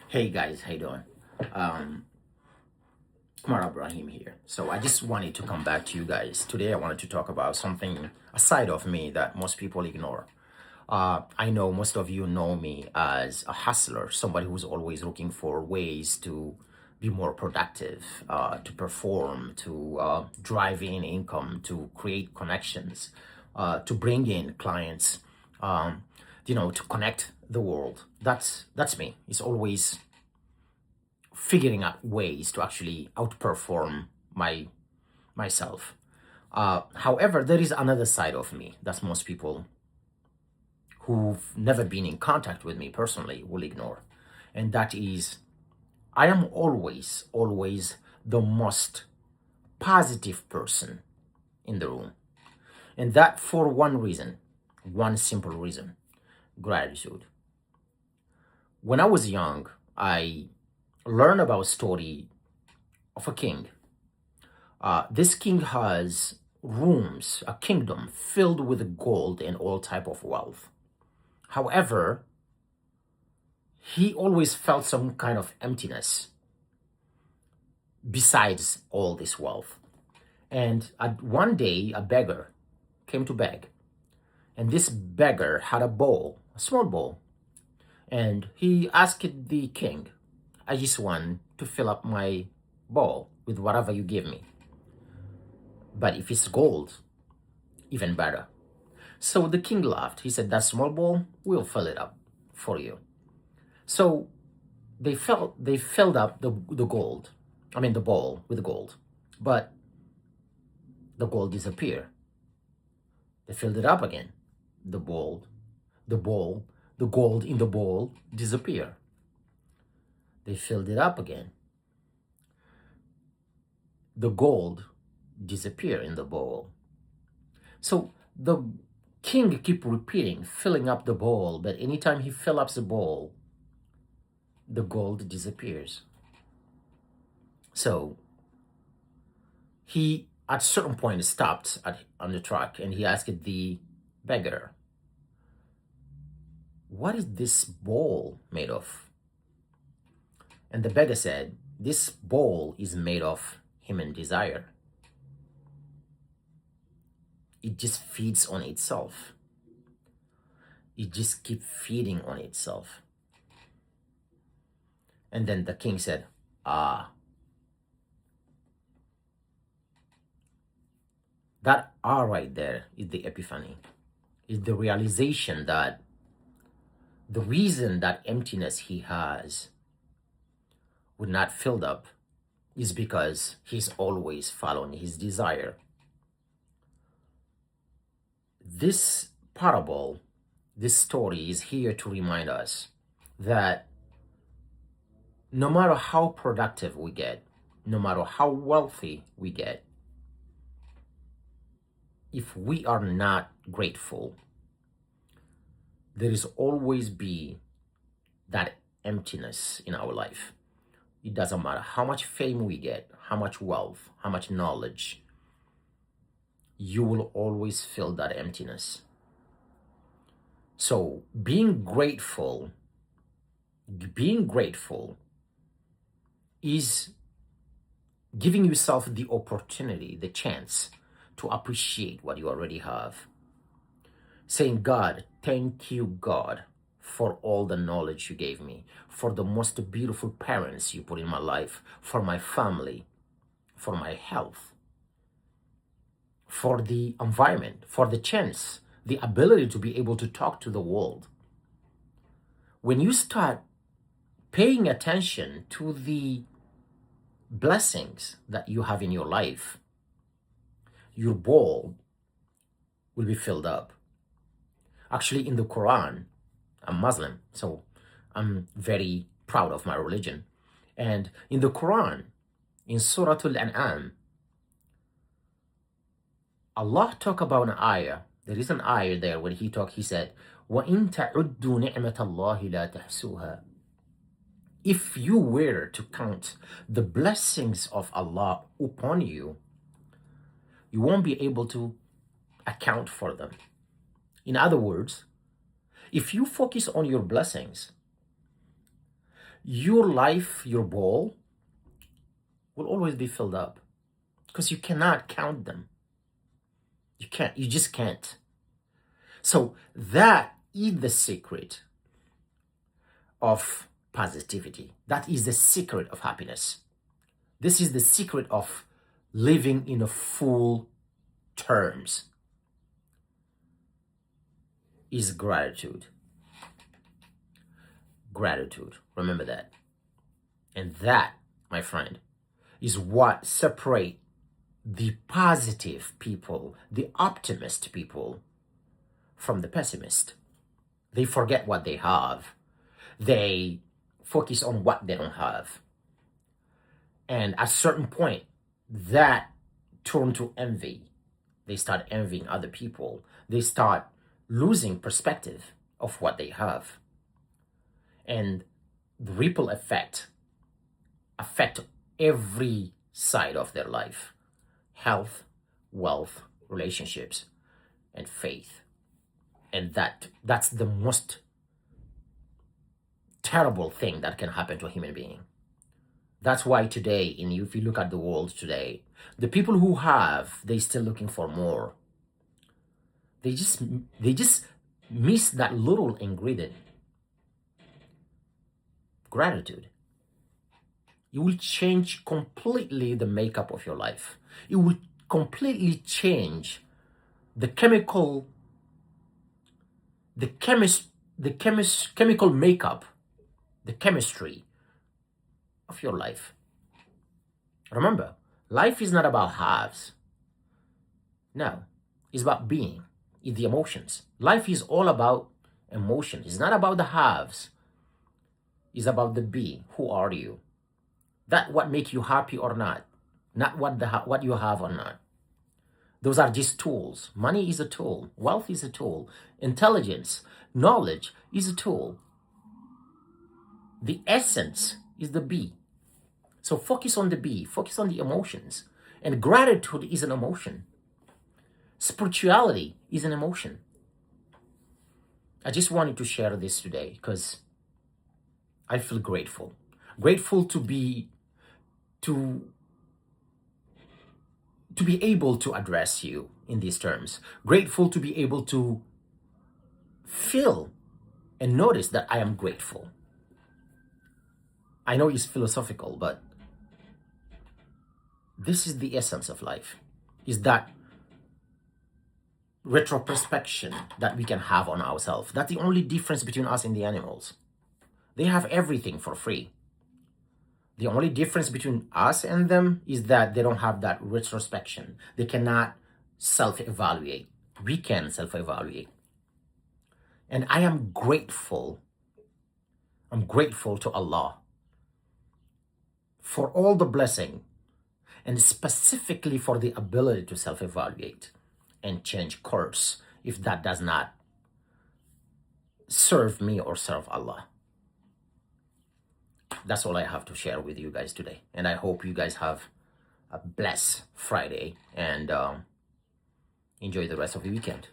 Hey guys, how you doing? Um, Kumar Ibrahim here. So I just wanted to come back to you guys. Today I wanted to talk about something, a side of me that most people ignore. I know most of you know me as a hustler, somebody who's always looking for ways to be more productive, to perform, to drive in income, to create connections, to bring in clients, um, to connect the world. That's me. It's always figuring out ways to actually outperform myself. However, there is another side of me that most people who've never been in contact with me personally will ignore, and that is I am always the most positive person in the room, and that for one reason, one simple reason: gratitude. When I was young, I learned about a story of a king. This king has rooms, a kingdom filled with gold and all type of wealth. However, he always felt some kind of emptiness besides all this wealth. And one day, a beggar came to beg. And this beggar had a bowl, a small bowl. And he asked the king, I just want to fill up my bowl with whatever you give me. But if it's gold, even better. So the king laughed. He said, that small bowl, we'll fill it up for you. So they filled up the gold. I mean the bowl with gold. But the gold disappeared. They filled it up again. The bowl, the bowl, the gold in the bowl disappeared. They filled it up again. The gold disappeared in the bowl. So the king keep repeating, filling up the bowl, but anytime he fill up the bowl, the gold disappears. So he at a certain point stopped on the track and he asked the beggar, what is this bowl made of? And the beggar said, this bowl is made of human desire. It just feeds on itself. It just keeps feeding on itself. And then the king said, that right there is the epiphany, is the realization that the reason that emptiness he has would not filled up is because he's always following his desire. This parable, this story is here to remind us that no matter how productive we get, no matter how wealthy we get, if we are not grateful, there is always be that emptiness in our life. It doesn't matter how much fame we get, how much wealth, how much knowledge, you will always feel that emptiness. So being grateful is giving yourself the opportunity, the chance to appreciate what you already have. Saying, God, thank you, God, for all the knowledge you gave me, for the most beautiful parents you put in my life, for my family, for my health, for the environment, for the chance, the ability to be able to talk to the world. When you start paying attention to the blessings that you have in your life, your bowl will be filled up. Actually, in the Quran, I'm Muslim, so I'm very proud of my religion. And in the Quran, in Surah Al-An'am, Allah talk about an ayah. There is an ayah there when he said, وَإِن تَعُدُّوا نِعْمَةَ اللَّهِ لَا تَحْسُوهَا. If you were to count the blessings of Allah upon you, you won't be able to account for them. In other words, if you focus on your blessings, your life, your bowl will always be filled up because you cannot count them. You just can't. So that is the secret of positivity. That is the secret of happiness. This is the secret of living in a full terms is gratitude. Gratitude. Remember that. And that, my friend, is what separate the positive people, the optimist people, from the pessimist. They forget what they have. They focus on what they don't have. And at a certain point, that turn to envy. They start envying other people. They start losing perspective of what they have. And the ripple effect affect every side of their life: health, wealth, relationships, and faith. And that's the most terrible thing that can happen to a human being. That's why today, if you look at the world today, the people who have, they still looking for more. They just miss that little ingredient. Gratitude. It will change completely the makeup of your life. It will completely change the chemical makeup, the chemistry of your life. Remember, life is not about halves. No, it's about being. It's the emotions. Life is all about emotion. It's not about the halves. It's about the be. Who are you? That what make you happy or not what you have or not. Those are just tools. Money is a tool. Wealth is a tool. Intelligence, knowledge is a tool. The essence is the be. So focus on the be. Focus on the emotions. And gratitude is an emotion. Spirituality is an emotion. I just wanted to share this today because I feel grateful. Grateful to be able to address you in these terms. Grateful to be able to feel and notice that I am grateful. I know it's philosophical, but this is the essence of life. Is that retrospection that we can have on ourselves. That's the only difference between us and the animals. They have everything for free. The only difference between us and them is that they don't have that retrospection. They cannot self-evaluate. We can self-evaluate. And I am grateful. I'm grateful to Allah for all the blessing, and specifically for the ability to self-evaluate and change course if that does not serve me or serve Allah. That's all I have to share with you guys today. And I hope you guys have a blessed Friday and enjoy the rest of the weekend.